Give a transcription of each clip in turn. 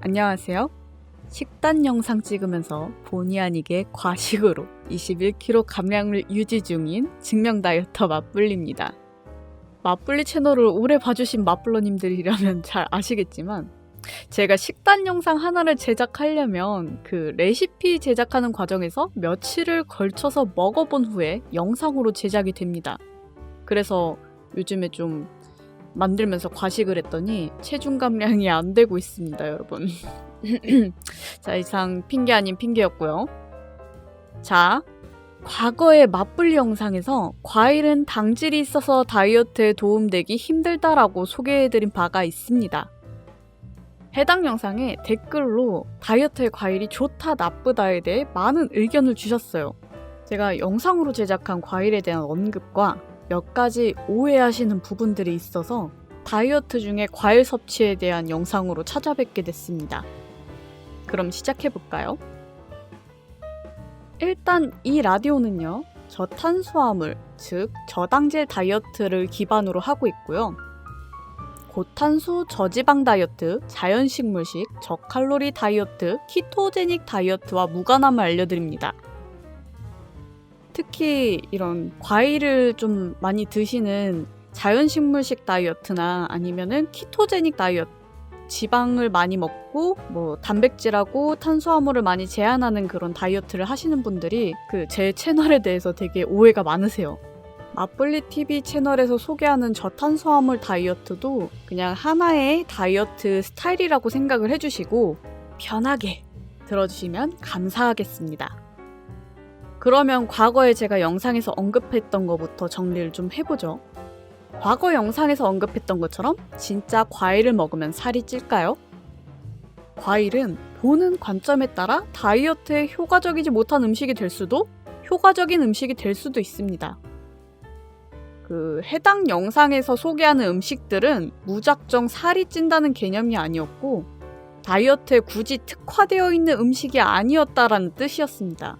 안녕하세요. 식단 영상 찍으면서 본의 아니게 과식으로 21kg 감량을 유지 중인 증명 다이어터 맛불리입니다. 맛불리 채널을 오래 봐주신 맛불러님들이라면 잘 아시겠지만 제가 식단 영상 하나를 제작하려면 그 레시피 제작하는 과정에서 며칠을 걸쳐서 먹어본 후에 영상으로 제작이 됩니다. 그래서 요즘에 좀 만들면서 과식을 했더니 체중 감량이 안 되고 있습니다, 여러분. 자, 이상 핑계 아닌 핑계였고요. 자, 과거의 맛불리 영상에서 과일은 당질이 있어서 다이어트에 도움되기 힘들다라고 소개해드린 바가 있습니다. 해당 영상에 댓글로 다이어트에 과일이 좋다 나쁘다에 대해 많은 의견을 주셨어요. 제가 영상으로 제작한 과일에 대한 언급과 몇 가지 오해하시는 부분들이 있어서 다이어트 중에 과일 섭취에 대한 영상으로 찾아뵙게 됐습니다. 그럼 시작해볼까요? 일단 이 라디오는요, 저탄수화물, 즉 저당질 다이어트를 기반으로 하고 있고요. 고탄수 저지방 다이어트, 자연식물식, 저칼로리 다이어트, 키토제닉 다이어트와 무관함을 알려드립니다. 특히 이런 과일을 좀 많이 드시는 자연식물식 다이어트나 아니면은 키토제닉 다이어트, 지방을 많이 먹고 뭐 단백질하고 탄수화물을 많이 제한하는 그런 다이어트를 하시는 분들이 제 채널에 대해서 되게 오해가 많으세요. 맛불리TV 채널에서 소개하는 저탄수화물 다이어트도 그냥 하나의 다이어트 스타일이라고 생각을 해주시고 편하게 들어주시면 감사하겠습니다. 그러면 과거에 제가 영상에서 언급했던 것부터 정리를 좀 해보죠. 과거 영상에서 언급했던 것처럼 진짜 과일을 먹으면 살이 찔까요? 과일은 보는 관점에 따라 다이어트에 효과적이지 못한 음식이 될 수도 효과적인 음식이 될 수도 있습니다. 해당 영상에서 소개하는 음식들은 무작정 살이 찐다는 개념이 아니었고 다이어트에 굳이 특화되어 있는 음식이 아니었다라는 뜻이었습니다.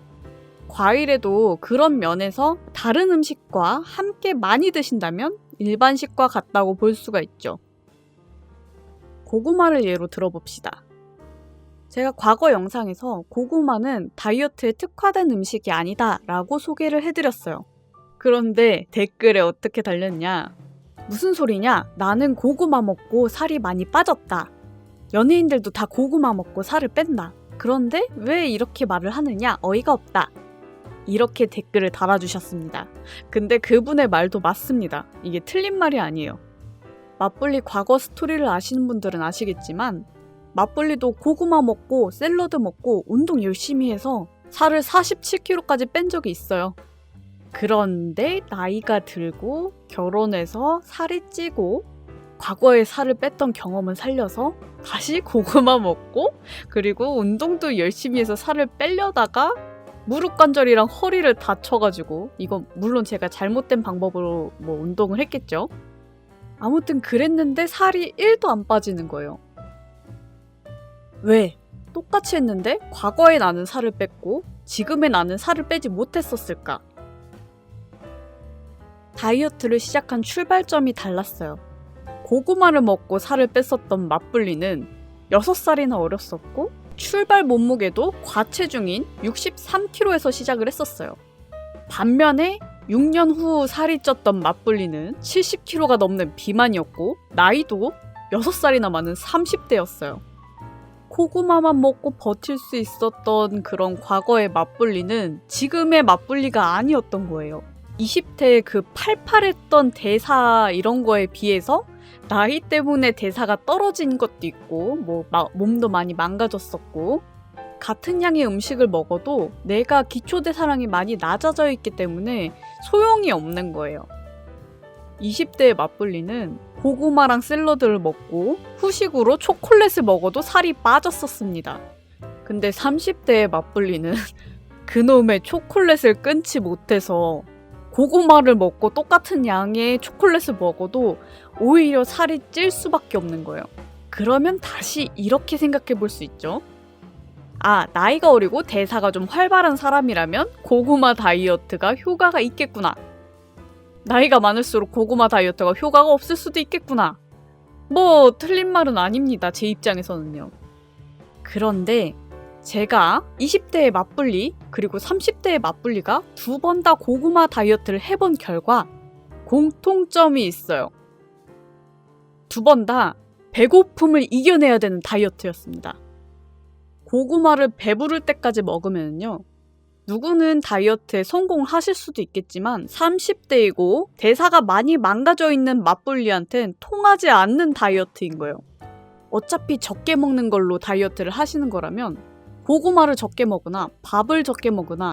과일에도 그런 면에서 다른 음식과 함께 많이 드신다면 일반식과 같다고 볼 수가 있죠. 고구마를 예로 들어봅시다. 제가 과거 영상에서 고구마는 다이어트에 특화된 음식이 아니다 라고 소개를 해드렸어요. 그런데 댓글에 어떻게 달렸냐? 무슨 소리냐? 나는 고구마 먹고 살이 많이 빠졌다. 연예인들도 다 고구마 먹고 살을 뺀다. 그런데 왜 이렇게 말을 하느냐? 어이가 없다. 이렇게 댓글을 달아주셨습니다. 근데 그분의 말도 맞습니다. 이게 틀린 말이 아니에요. 맛불리 과거 스토리를 아시는 분들은 아시겠지만 맛불리도 고구마 먹고 샐러드 먹고 운동 열심히 해서 살을 47kg까지 뺀 적이 있어요. 그런데 나이가 들고 결혼해서 살이 찌고 과거에 살을 뺐던 경험을 살려서 다시 고구마 먹고 그리고 운동도 열심히 해서 살을 빼려다가 무릎 관절이랑 허리를 다쳐가지고 이건 물론 제가 잘못된 방법으로 운동을 했겠죠. 아무튼 그랬는데 살이 1도 안 빠지는 거예요. 왜? 똑같이 했는데 과거에 나는 살을 뺐고 지금의 나는 살을 빼지 못했었을까? 다이어트를 시작한 출발점이 달랐어요. 고구마를 먹고 살을 뺐었던 맛불리는 6살이나 어렸었고 출발 몸무게도 과체중인 63kg에서 시작을 했었어요. 반면에 6년 후 살이 쪘던 맛불리는 70kg가 넘는 비만이었고 나이도 6살이나 많은 30대였어요. 고구마만 먹고 버틸 수 있었던 그런 과거의 맛불리는 지금의 맛불리가 아니었던 거예요. 20대에 팔팔했던 대사 이런 거에 비해서 나이 때문에 대사가 떨어진 것도 있고 몸도 많이 망가졌었고 같은 양의 음식을 먹어도 내가 기초대사량이 많이 낮아져 있기 때문에 소용이 없는 거예요. 20대의 맛불리는 고구마랑 샐러드를 먹고 후식으로 초콜릿을 먹어도 살이 빠졌었습니다. 근데 30대의 맛불리는 그놈의 초콜릿을 끊지 못해서 고구마를 먹고 똑같은 양의 초콜릿을 먹어도 오히려 살이 찔 수밖에 없는 거예요. 그러면 다시 이렇게 생각해 볼 수 있죠. 아, 나이가 어리고 대사가 좀 활발한 사람이라면 고구마 다이어트가 효과가 있겠구나. 나이가 많을수록 고구마 다이어트가 효과가 없을 수도 있겠구나. 틀린 말은 아닙니다. 제 입장에서는요. 그런데 제가 20대의 맞불리 그리고 30대의 맞불리가 두 번 다 고구마 다이어트를 해본 결과 공통점이 있어요. 두 번 다 배고픔을 이겨내야 되는 다이어트였습니다. 고구마를 배부를 때까지 먹으면요. 누구는 다이어트에 성공하실 수도 있겠지만 30대이고 대사가 많이 망가져 있는 맞불리한텐 통하지 않는 다이어트인 거예요. 어차피 적게 먹는 걸로 다이어트를 하시는 거라면 고구마를 적게 먹으나 밥을 적게 먹으나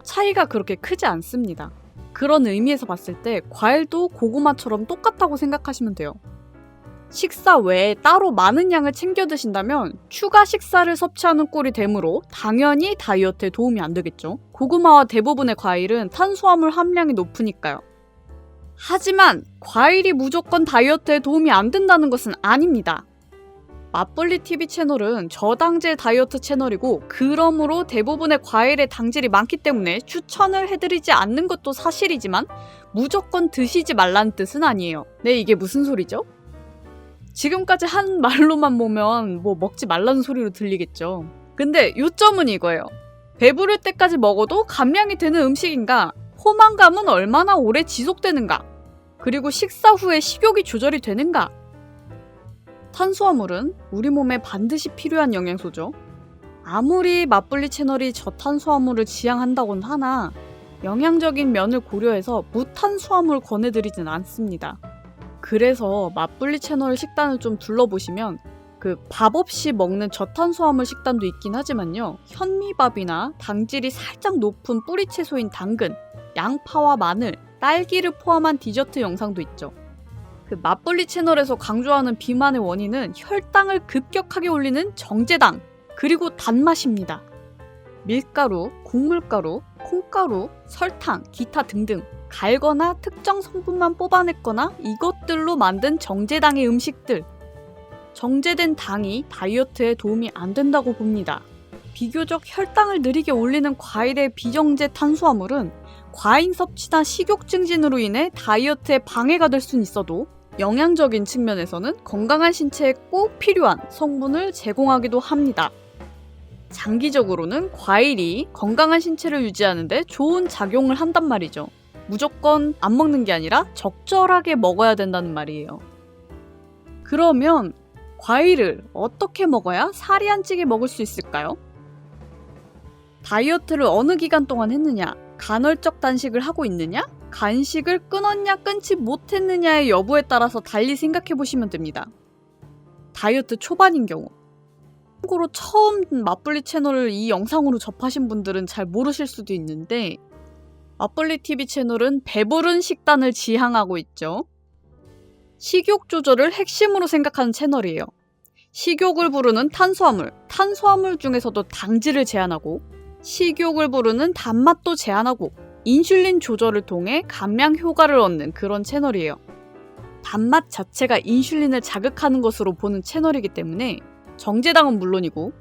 차이가 그렇게 크지 않습니다. 그런 의미에서 봤을 때 과일도 고구마처럼 똑같다고 생각하시면 돼요. 식사 외에 따로 많은 양을 챙겨 드신다면 추가 식사를 섭취하는 꼴이 되므로 당연히 다이어트에 도움이 안 되겠죠. 고구마와 대부분의 과일은 탄수화물 함량이 높으니까요. 하지만 과일이 무조건 다이어트에 도움이 안 된다는 것은 아닙니다. 맞불리 TV 채널은 저당질 다이어트 채널이고 그러므로 대부분의 과일의 당질이 많기 때문에 추천을 해드리지 않는 것도 사실이지만 무조건 드시지 말라는 뜻은 아니에요. 네, 이게 무슨 소리죠? 지금까지 한 말로만 보면 뭐 먹지 말라는 소리로 들리겠죠. 근데 요점은 이거예요. 배부를 때까지 먹어도 감량이 되는 음식인가? 포만감은 얼마나 오래 지속되는가? 그리고 식사 후에 식욕이 조절이 되는가? 탄수화물은 우리 몸에 반드시 필요한 영양소죠. 아무리 맞불리 채널이 저탄수화물을 지향한다곤 하나 영양적인 면을 고려해서 무탄수화물 권해드리진 않습니다. 그래서 맞불리 채널 식단을 좀 둘러보시면 그 밥 없이 먹는 저탄수화물 식단도 있긴 하지만요. 현미밥이나 당질이 살짝 높은 뿌리채소인 당근, 양파와 마늘, 딸기를 포함한 디저트 영상도 있죠. 그 맞불리 채널에서 강조하는 비만의 원인은 혈당을 급격하게 올리는 정제당, 그리고 단맛입니다. 밀가루, 곡물가루, 콩가루, 설탕, 기타 등등 갈거나 특정 성분만 뽑아냈거나 이것들로 만든 정제당의 음식들. 정제된 당이 다이어트에 도움이 안 된다고 봅니다. 비교적 혈당을 느리게 올리는 과일의 비정제 탄수화물은 과잉 섭취나 식욕 증진으로 인해 다이어트에 방해가 될 수는 있어도 영양적인 측면에서는 건강한 신체에 꼭 필요한 성분을 제공하기도 합니다. 장기적으로는 과일이 건강한 신체를 유지하는 데 좋은 작용을 한단 말이죠. 무조건 안 먹는 게 아니라 적절하게 먹어야 된다는 말이에요. 그러면 과일을 어떻게 먹어야 살이 안 찌게 먹을 수 있을까요? 다이어트를 어느 기간 동안 했느냐? 간헐적 단식을 하고 있느냐? 간식을 끊었냐 끊지 못했느냐의 여부에 따라서 달리 생각해 보시면 됩니다. 다이어트 초반인 경우 참고로 처음 맞불리 채널을 이 영상으로 접하신 분들은 잘 모르실 수도 있는데 맞불리 TV 채널은 배부른 식단을 지향하고 있죠. 식욕 조절을 핵심으로 생각하는 채널이에요. 식욕을 부르는 탄수화물 중에서도 당질을 제한하고 식욕을 부르는 단맛도 제한하고 인슐린 조절을 통해 감량 효과를 얻는 그런 채널이에요. 단맛 자체가 인슐린을 자극하는 것으로 보는 채널이기 때문에 정제당은 물론이고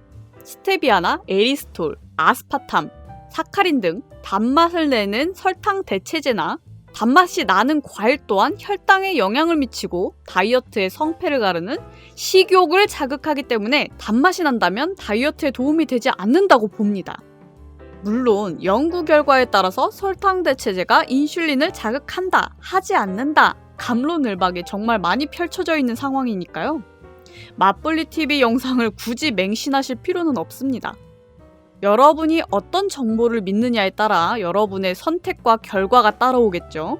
스테비아나 에리스톨, 아스파탐, 사카린 등 단맛을 내는 설탕 대체제나 단맛이 나는 과일 또한 혈당에 영향을 미치고 다이어트의 성패를 가르는 식욕을 자극하기 때문에 단맛이 난다면 다이어트에 도움이 되지 않는다고 봅니다. 물론 연구 결과에 따라서 설탕 대체제가 인슐린을 자극한다, 하지 않는다, 갑론을박이 정말 많이 펼쳐져 있는 상황이니까요. 맞불리 TV 영상을 굳이 맹신하실 필요는 없습니다. 여러분이 어떤 정보를 믿느냐에 따라 여러분의 선택과 결과가 따라오겠죠.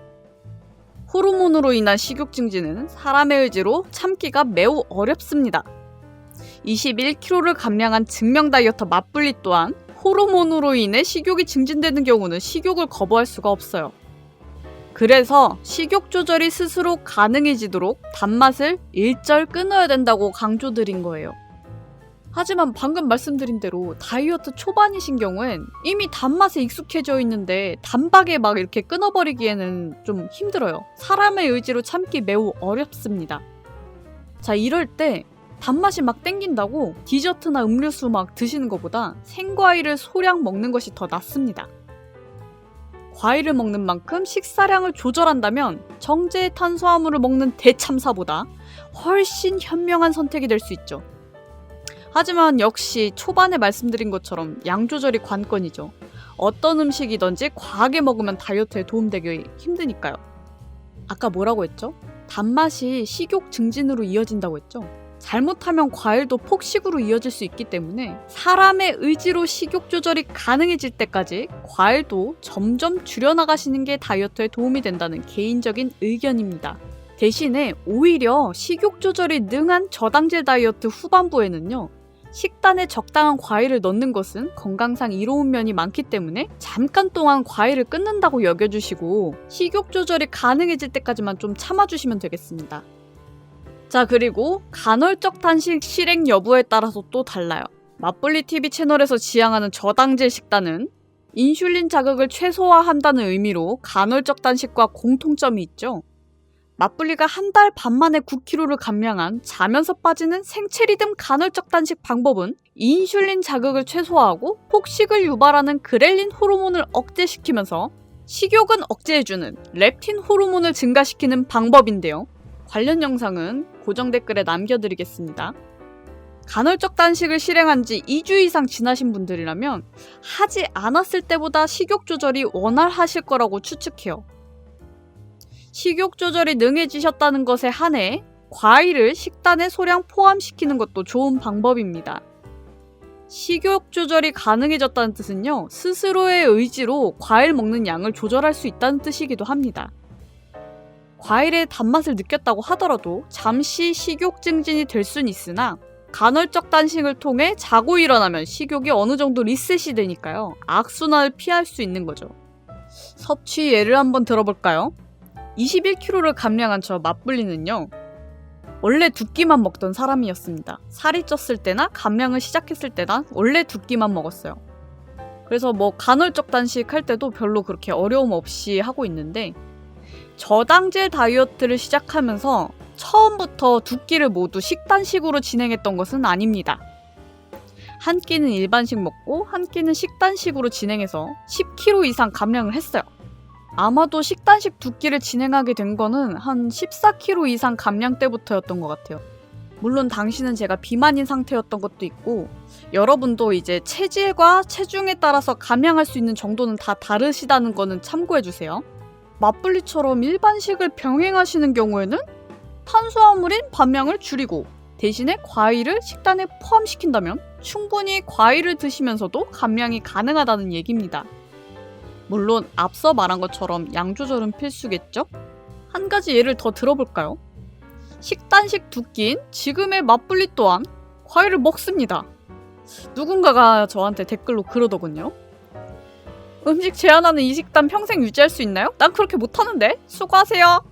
호르몬으로 인한 식욕 증진은 사람의 의지로 참기가 매우 어렵습니다. 21kg를 감량한 증명 다이어터 맞불리 또한 호르몬으로 인해 식욕이 증진되는 경우는 식욕을 거부할 수가 없어요. 그래서 식욕 조절이 스스로 가능해지도록 단맛을 일절 끊어야 된다고 강조드린 거예요. 하지만 방금 말씀드린 대로 다이어트 초반이신 경우엔 이미 단맛에 익숙해져 있는데 단박에 막 이렇게 끊어버리기에는 좀 힘들어요. 사람의 의지로 참기 매우 어렵습니다. 자, 이럴 때 단맛이 막 땡긴다고 디저트나 음료수 막 드시는 것보다 생과일을 소량 먹는 것이 더 낫습니다. 과일을 먹는 만큼 식사량을 조절한다면 정제 탄수화물을 먹는 대참사보다 훨씬 현명한 선택이 될 수 있죠. 하지만 역시 초반에 말씀드린 것처럼 양 조절이 관건이죠. 어떤 음식이든지 과하게 먹으면 다이어트에 도움되기 힘드니까요. 아까 뭐라고 했죠? 단맛이 식욕 증진으로 이어진다고 했죠? 잘못하면 과일도 폭식으로 이어질 수 있기 때문에 사람의 의지로 식욕 조절이 가능해질 때까지 과일도 점점 줄여나가시는 게 다이어트에 도움이 된다는 개인적인 의견입니다. 대신에 오히려 식욕 조절이 능한 저당질 다이어트 후반부에는요, 식단에 적당한 과일을 넣는 것은 건강상 이로운 면이 많기 때문에 잠깐 동안 과일을 끊는다고 여겨주시고 식욕 조절이 가능해질 때까지만 좀 참아주시면 되겠습니다. 자, 그리고 간헐적 단식 실행 여부에 따라서 또 달라요. 맛블리TV 채널에서 지향하는 저당질 식단은 인슐린 자극을 최소화한다는 의미로 간헐적 단식과 공통점이 있죠. 맛블리가 한 달 반 만에 9kg를 감량한 자면서 빠지는 생체 리듬 간헐적 단식 방법은 인슐린 자극을 최소화하고 폭식을 유발하는 그렐린 호르몬을 억제시키면서 식욕은 억제해주는 렙틴 호르몬을 증가시키는 방법인데요. 관련 영상은 고정 댓글에 남겨드리겠습니다. 간헐적 단식을 실행한 지 2주 이상 지나신 분들이라면 하지 않았을 때보다 식욕 조절이 원활하실 거라고 추측해요. 식욕 조절이 능해지셨다는 것에 한해 과일을 식단에 소량 포함시키는 것도 좋은 방법입니다. 식욕 조절이 가능해졌다는 뜻은요, 스스로의 의지로 과일 먹는 양을 조절할 수 있다는 뜻이기도 합니다. 과일의 단맛을 느꼈다고 하더라도 잠시 식욕 증진이 될 순 있으나 간헐적 단식을 통해 자고 일어나면 식욕이 어느 정도 리셋이 되니까요, 악순환을 피할 수 있는 거죠. 섭취 예를 한번 들어볼까요? 21kg를 감량한 저 맛블리는요, 원래 두 끼만 먹던 사람이었습니다. 살이 쪘을 때나 감량을 시작했을 때나 원래 두 끼만 먹었어요. 그래서 간헐적 단식 할 때도 별로 그렇게 어려움 없이 하고 있는데, 저당질 다이어트를 시작하면서 처음부터 두 끼를 모두 식단식으로 진행했던 것은 아닙니다. 한 끼는 일반식 먹고 한 끼는 식단식으로 진행해서 10kg 이상 감량을 했어요. 아마도 식단식 두 끼를 진행하게 된 거는 한 14kg 이상 감량 때부터였던 것 같아요. 물론 당시는 제가 비만인 상태였던 것도 있고, 여러분도 이제 체질과 체중에 따라서 감량할 수 있는 정도는 다 다르시다는 거는 참고해주세요. 맛블리처럼 일반식을 병행하시는 경우에는 탄수화물인 밤양을 줄이고 대신에 과일을 식단에 포함시킨다면 충분히 과일을 드시면서도 감량이 가능하다는 얘기입니다. 물론 앞서 말한 것처럼 양 조절은 필수겠죠? 한 가지 예를 더 들어볼까요? 식단식 두 끼인 지금의 맛블리 또한 과일을 먹습니다. 누군가가 저한테 댓글로 그러더군요. 음식 제한하는 이 식단 평생 유지할 수 있나요? 난 그렇게 못하는데? 수고하세요.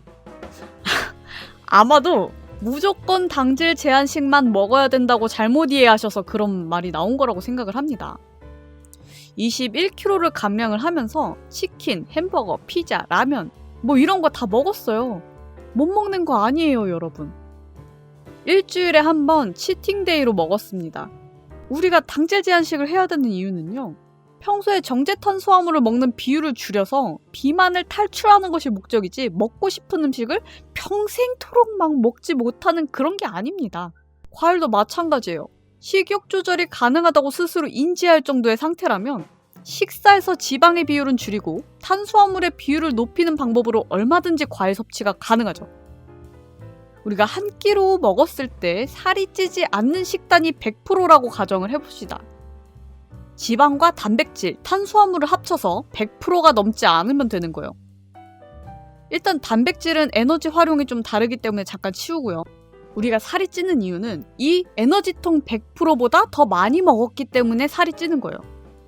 아마도 무조건 당질 제한식만 먹어야 된다고 잘못 이해하셔서 그런 말이 나온 거라고 생각을 합니다. 21kg를 감량을 하면서 치킨, 햄버거, 피자, 라면 이런 거 다 먹었어요. 못 먹는 거 아니에요, 여러분. 일주일에 한 번 치팅데이로 먹었습니다. 우리가 당질 제한식을 해야 되는 이유는요, 평소에 정제 탄수화물을 먹는 비율을 줄여서 비만을 탈출하는 것이 목적이지 먹고 싶은 음식을 평생토록 막 먹지 못하는 그런 게 아닙니다. 과일도 마찬가지예요. 식욕 조절이 가능하다고 스스로 인지할 정도의 상태라면 식사에서 지방의 비율은 줄이고 탄수화물의 비율을 높이는 방법으로 얼마든지 과일 섭취가 가능하죠. 우리가 한 끼로 먹었을 때 살이 찌지 않는 식단이 100%라고 가정을 해봅시다. 지방과 단백질, 탄수화물을 합쳐서 100%가 넘지 않으면 되는 거예요. 일단 단백질은 에너지 활용이 좀 다르기 때문에 잠깐 치우고요. 우리가 살이 찌는 이유는 이 에너지통 100%보다 더 많이 먹었기 때문에 살이 찌는 거예요.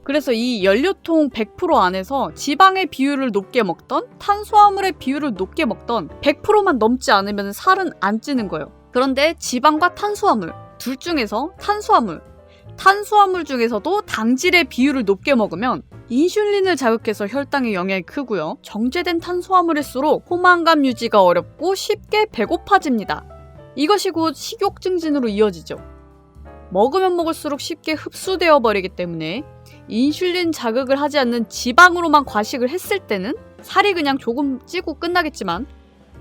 그래서 이 연료통 100% 안에서 지방의 비율을 높게 먹던 탄수화물의 비율을 높게 먹던 100%만 넘지 않으면 살은 안 찌는 거예요. 그런데 지방과 탄수화물, 둘 중에서 탄수화물 중에서도 당질의 비율을 높게 먹으면 인슐린을 자극해서 혈당에 영향이 크고요. 정제된 탄수화물일수록 포만감 유지가 어렵고 쉽게 배고파집니다. 이것이 곧 식욕 증진으로 이어지죠. 먹으면 먹을수록 쉽게 흡수되어 버리기 때문에 인슐린 자극을 하지 않는 지방으로만 과식을 했을 때는 살이 그냥 조금 찌고 끝나겠지만,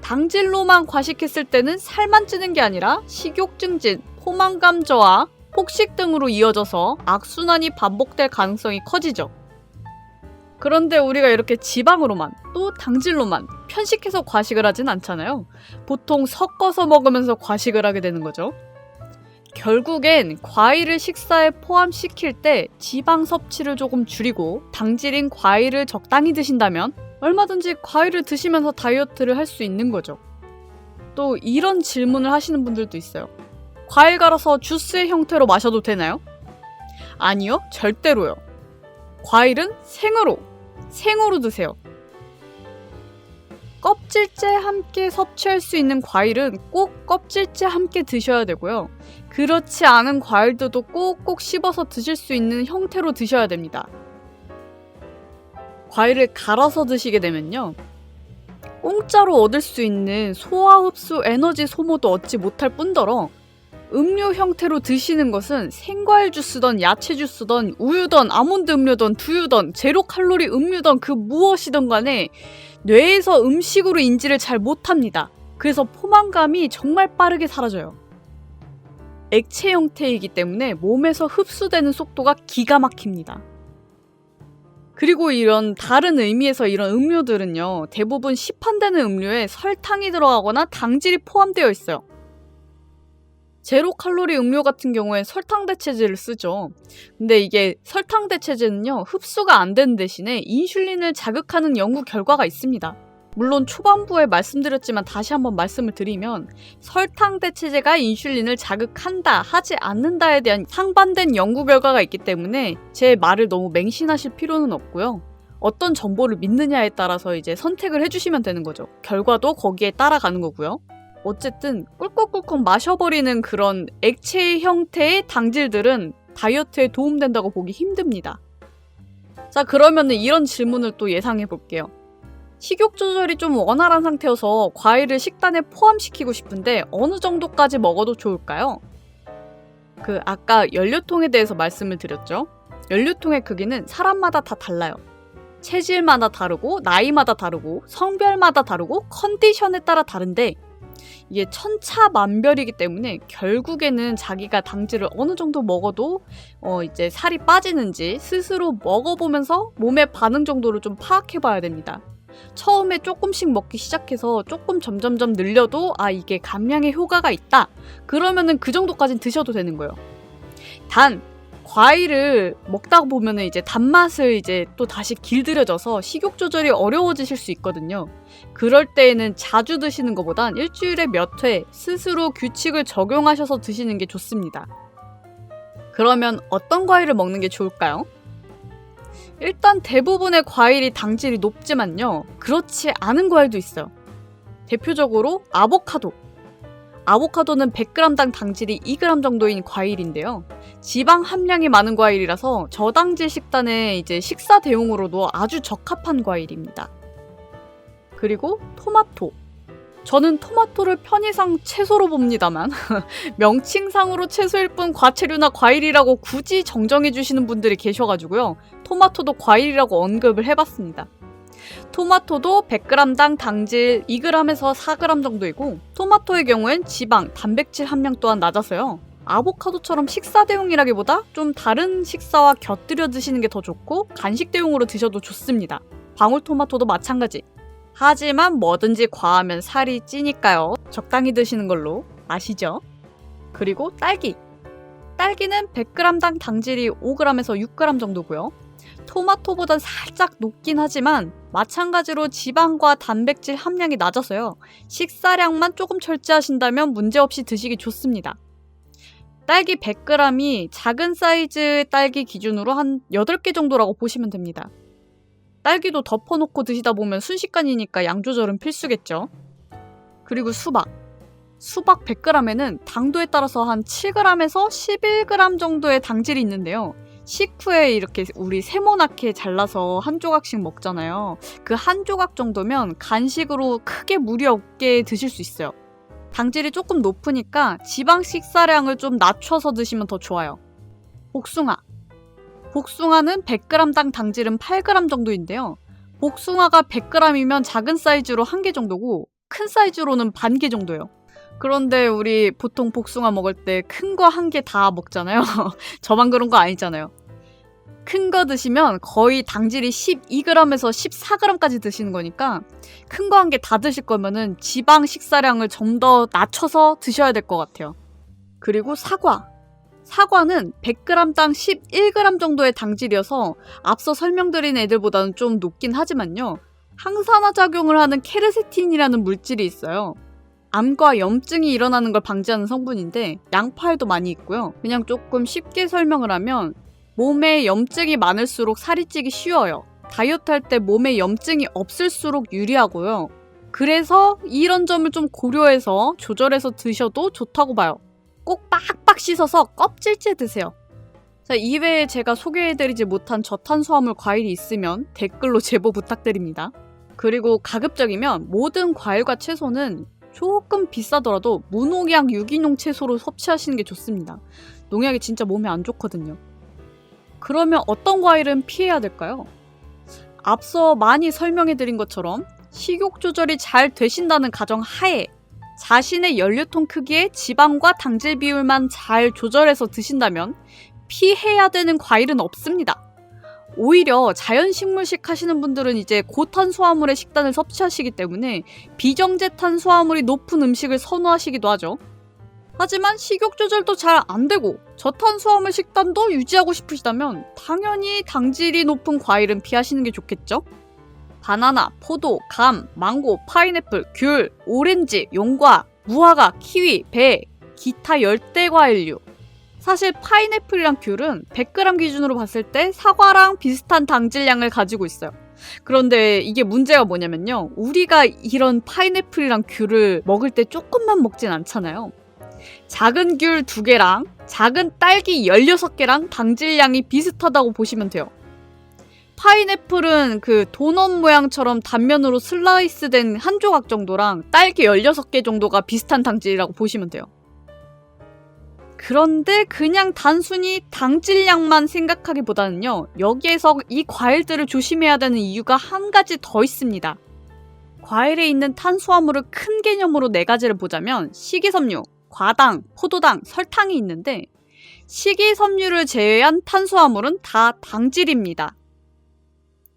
당질로만 과식했을 때는 살만 찌는 게 아니라 식욕 증진, 포만감 저하, 폭식 등으로 이어져서 악순환이 반복될 가능성이 커지죠. 그런데 우리가 이렇게 지방으로만 또 당질로만 편식해서 과식을 하진 않잖아요. 보통 섞어서 먹으면서 과식을 하게 되는 거죠. 결국엔 과일을 식사에 포함시킬 때 지방 섭취를 조금 줄이고 당질인 과일을 적당히 드신다면 얼마든지 과일을 드시면서 다이어트를 할 수 있는 거죠. 또 이런 질문을 하시는 분들도 있어요. 과일 갈아서 주스의 형태로 마셔도 되나요? 아니요, 절대로요. 과일은 생으로 드세요. 껍질째 함께 섭취할 수 있는 과일은 꼭 껍질째 함께 드셔야 되고요. 그렇지 않은 과일들도 꼭꼭 씹어서 드실 수 있는 형태로 드셔야 됩니다. 과일을 갈아서 드시게 되면요. 공짜로 얻을 수 있는 소화 흡수 에너지 소모도 얻지 못할 뿐더러 음료 형태로 드시는 것은 생과일 주스든 야채 주스든 우유든 아몬드 음료든 두유든 제로 칼로리 음료든 그 무엇이든 간에 뇌에서 음식으로 인지를 잘 못합니다. 그래서 포만감이 정말 빠르게 사라져요. 액체 형태이기 때문에 몸에서 흡수되는 속도가 기가 막힙니다. 그리고 이런 다른 의미에서 이런 음료들은요, 대부분 시판되는 음료에 설탕이 들어가거나 당질이 포함되어 있어요. 제로 칼로리 음료 같은 경우엔 설탕 대체제를 쓰죠. 근데 이게 설탕 대체제는요, 흡수가 안 되는 대신에 인슐린을 자극하는 연구 결과가 있습니다. 물론 초반부에 말씀드렸지만 다시 한번 말씀을 드리면 설탕 대체제가 인슐린을 자극한다, 하지 않는다에 대한 상반된 연구 결과가 있기 때문에 제 말을 너무 맹신하실 필요는 없고요. 어떤 정보를 믿느냐에 따라서 이제 선택을 해주시면 되는 거죠. 결과도 거기에 따라가는 거고요. 어쨌든 꿀꺽꿀꺽 마셔버리는 그런 액체 형태의 당질들은 다이어트에 도움된다고 보기 힘듭니다. 자, 그러면은 이런 질문을 또 예상해 볼게요. 식욕 조절이 좀 원활한 상태여서 과일을 식단에 포함시키고 싶은데 어느 정도까지 먹어도 좋을까요? 아까 연료통에 대해서 말씀을 드렸죠. 연료통의 크기는 사람마다 다 달라요. 체질마다 다르고 나이마다 다르고 성별마다 다르고 컨디션에 따라 다른데 이게 천차만별이기 때문에 결국에는 자기가 당질을 어느 정도 먹어도 이제 살이 빠지는지 스스로 먹어보면서 몸의 반응 정도를 좀 파악해봐야 됩니다. 처음에 조금씩 먹기 시작해서 조금 점점점 늘려도 이게 감량에 효과가 있다. 그러면은 그 정도까지는 드셔도 되는 거예요. 단 과일을 먹다 보면은 이제 단맛을 이제 또 다시 길들여져서 식욕 조절이 어려워지실 수 있거든요. 그럴 때에는 자주 드시는 것보단 일주일에 몇 회 스스로 규칙을 적용하셔서 드시는 게 좋습니다. 그러면 어떤 과일을 먹는 게 좋을까요? 일단 대부분의 과일이 당질이 높지만요. 그렇지 않은 과일도 있어요. 대표적으로 아보카도. 아보카도는 100g당 당질이 2g 정도인 과일인데요. 지방 함량이 많은 과일이라서 저당질 식단에 이제 식사 대용으로도 아주 적합한 과일입니다. 그리고 토마토. 저는 토마토를 편의상 채소로 봅니다만 명칭상으로 채소일 뿐 과채류나 과일이라고 굳이 정정해 주시는 분들이 계셔가지고요. 토마토도 과일이라고 언급을 해봤습니다. 토마토도 100g당 당질 2g에서 4g 정도이고 토마토의 경우엔 지방, 단백질 함량 또한 낮아서요. 아보카도처럼 식사 대용이라기보다 좀 다른 식사와 곁들여 드시는 게 더 좋고 간식 대용으로 드셔도 좋습니다. 방울토마토도 마찬가지. 하지만 뭐든지 과하면 살이 찌니까요. 적당히 드시는 걸로 아시죠? 그리고 딸기. 딸기는 100g당 당질이 5g에서 6g 정도고요. 토마토보단 살짝 높긴 하지만 마찬가지로 지방과 단백질 함량이 낮아서요. 식사량만 조금 절제하신다면 문제없이 드시기 좋습니다. 딸기 100g이 작은 사이즈의 딸기 기준으로 한 8개 정도라고 보시면 됩니다. 딸기도 덮어놓고 드시다 보면 순식간이니까 양 조절은 필수겠죠. 그리고 수박. 수박 100g에는 당도에 따라서 한 7g에서 11g 정도의 당질이 있는데요. 식후에 이렇게 우리 세모나게 잘라서 한 조각씩 먹잖아요. 그 한 조각 정도면 간식으로 크게 무리 없게 드실 수 있어요. 당질이 조금 높으니까 지방 식사량을 좀 낮춰서 드시면 더 좋아요. 복숭아. 복숭아는 100g당 당질은 8g 정도인데요. 복숭아가 100g이면 작은 사이즈로 1개 정도고 큰 사이즈로는 반 개 정도예요. 그런데 우리 보통 복숭아 먹을 때 큰 거 한 개 다 먹잖아요. 저만 그런 거 아니잖아요. 큰 거 드시면 거의 당질이 12g에서 14g까지 드시는 거니까 큰 거 한 개 다 드실 거면은 지방 식사량을 좀 더 낮춰서 드셔야 될 것 같아요. 그리고 사과는 100g당 11g 정도의 당질이어서 앞서 설명드린 애들보다는 좀 높긴 하지만요. 항산화 작용을 하는 케르세틴이라는 물질이 있어요. 암과 염증이 일어나는 걸 방지하는 성분인데 양파에도 많이 있고요. 그냥 조금 쉽게 설명을 하면 몸에 염증이 많을수록 살이 찌기 쉬워요. 다이어트 할 때 몸에 염증이 없을수록 유리하고요. 그래서 이런 점을 좀 고려해서 조절해서 드셔도 좋다고 봐요. 꼭 빡빡 씻어서 껍질째 드세요. 자, 이외에 제가 소개해드리지 못한 저탄수화물 과일이 있으면 댓글로 제보 부탁드립니다. 그리고 가급적이면 모든 과일과 채소는 조금 비싸더라도 무농약 유기농 채소로 섭취하시는 게 좋습니다. 농약이 진짜 몸에 안 좋거든요. 그러면 어떤 과일은 피해야 될까요? 앞서 많이 설명해드린 것처럼 식욕 조절이 잘 되신다는 가정 하에 자신의 연료통 크기의 지방과 당질 비율만 잘 조절해서 드신다면 피해야 되는 과일은 없습니다. 오히려 자연식물식 하시는 분들은 이제 고탄수화물의 식단을 섭취하시기 때문에 비정제 탄수화물이 높은 음식을 선호하시기도 하죠. 하지만 식욕 조절도 잘 안되고 저탄수화물 식단도 유지하고 싶으시다면 당연히 당질이 높은 과일은 피하시는 게 좋겠죠? 바나나, 포도, 감, 망고, 파인애플, 귤, 오렌지, 용과, 무화과, 키위, 배, 기타 열대과일류. 사실 파인애플이랑 귤은 100g 기준으로 봤을 때 사과랑 비슷한 당질량을 가지고 있어요. 그런데 이게 문제가 뭐냐면요. 우리가 이런 파인애플이랑 귤을 먹을 때 조금만 먹진 않잖아요. 작은 귤 2개랑 작은 딸기 16개랑 당질량이 비슷하다고 보시면 돼요. 파인애플은 그 도넛 모양처럼 단면으로 슬라이스된 한 조각 정도랑 딸기 16개 정도가 비슷한 당질이라고 보시면 돼요. 그런데 그냥 단순히 당질량만 생각하기보다는요. 여기에서 이 과일들을 조심해야 되는 이유가 한 가지 더 있습니다. 과일에 있는 탄수화물을 큰 개념으로 4가지를 보자면 식이섬유, 과당, 포도당, 설탕이 있는데 식이섬유를 제외한 탄수화물은 다 당질입니다.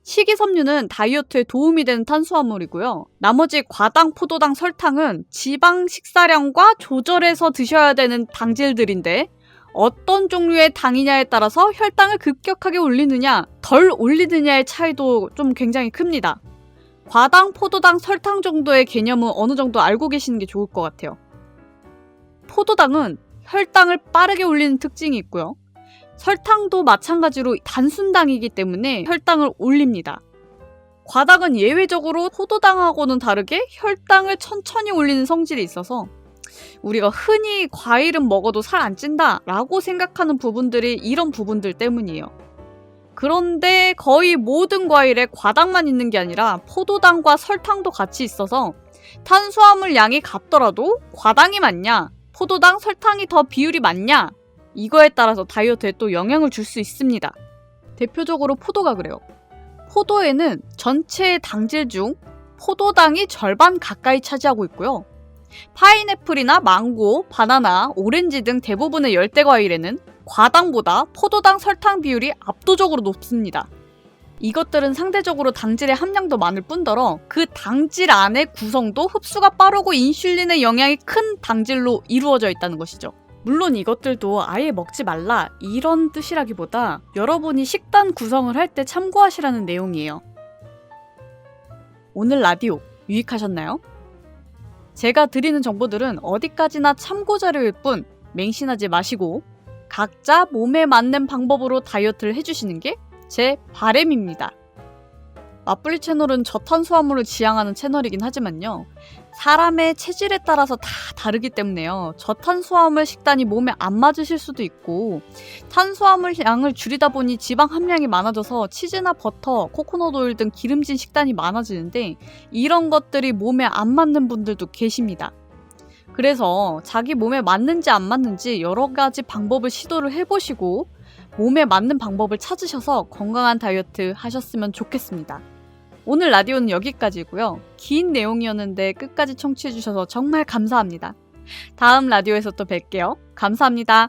식이섬유는 다이어트에 도움이 되는 탄수화물이고요. 나머지 과당, 포도당, 설탕은 지방 식사량과 조절해서 드셔야 되는 당질들인데 어떤 종류의 당이냐에 따라서 혈당을 급격하게 올리느냐, 덜 올리느냐의 차이도 좀 굉장히 큽니다. 과당, 포도당, 설탕 정도의 개념은 어느 정도 알고 계시는 게 좋을 것 같아요. 포도당은 혈당을 빠르게 올리는 특징이 있고요. 설탕도 마찬가지로 단순당이기 때문에 혈당을 올립니다. 과당은 예외적으로 포도당하고는 다르게 혈당을 천천히 올리는 성질이 있어서 우리가 흔히 과일은 먹어도 살 안 찐다 라고 생각하는 부분들이 이런 부분들 때문이에요. 그런데 거의 모든 과일에 과당만 있는 게 아니라 포도당과 설탕도 같이 있어서 탄수화물 양이 같더라도 과당이 많냐, 포도당, 설탕이 더 비율이 많냐, 이거에 따라서 다이어트에 또 영향을 줄 수 있습니다. 대표적으로 포도가 그래요. 포도에는 전체 당질 중 포도당이 절반 가까이 차지하고 있고요. 파인애플이나 망고, 바나나, 오렌지 등 대부분의 열대과일에는 과당보다 포도당 설탕 비율이 압도적으로 높습니다. 이것들은 상대적으로 당질의 함량도 많을 뿐더러 그 당질 안의 구성도 흡수가 빠르고 인슐린의 영향이 큰 당질로 이루어져 있다는 것이죠. 물론 이것들도 아예 먹지 말라 이런 뜻이라기보다 여러분이 식단 구성을 할 때 참고하시라는 내용이에요. 오늘 라디오 유익하셨나요? 제가 드리는 정보들은 어디까지나 참고자료일 뿐 맹신하지 마시고 각자 몸에 맞는 방법으로 다이어트를 해주시는 게 제 바람입니다. 맛블리 채널은 저탄수화물을 지향하는 채널이긴 하지만요. 사람의 체질에 따라서 다 다르기 때문에요. 저탄수화물 식단이 몸에 안 맞으실 수도 있고 탄수화물 양을 줄이다 보니 지방 함량이 많아져서 치즈나 버터, 코코넛 오일 등 기름진 식단이 많아지는데 이런 것들이 몸에 안 맞는 분들도 계십니다. 그래서 자기 몸에 맞는지 안 맞는지 여러 가지 방법을 시도를 해보시고 몸에 맞는 방법을 찾으셔서 건강한 다이어트 하셨으면 좋겠습니다. 오늘 라디오는 여기까지고요. 긴 내용이었는데 끝까지 청취해주셔서 정말 감사합니다. 다음 라디오에서 또 뵐게요. 감사합니다.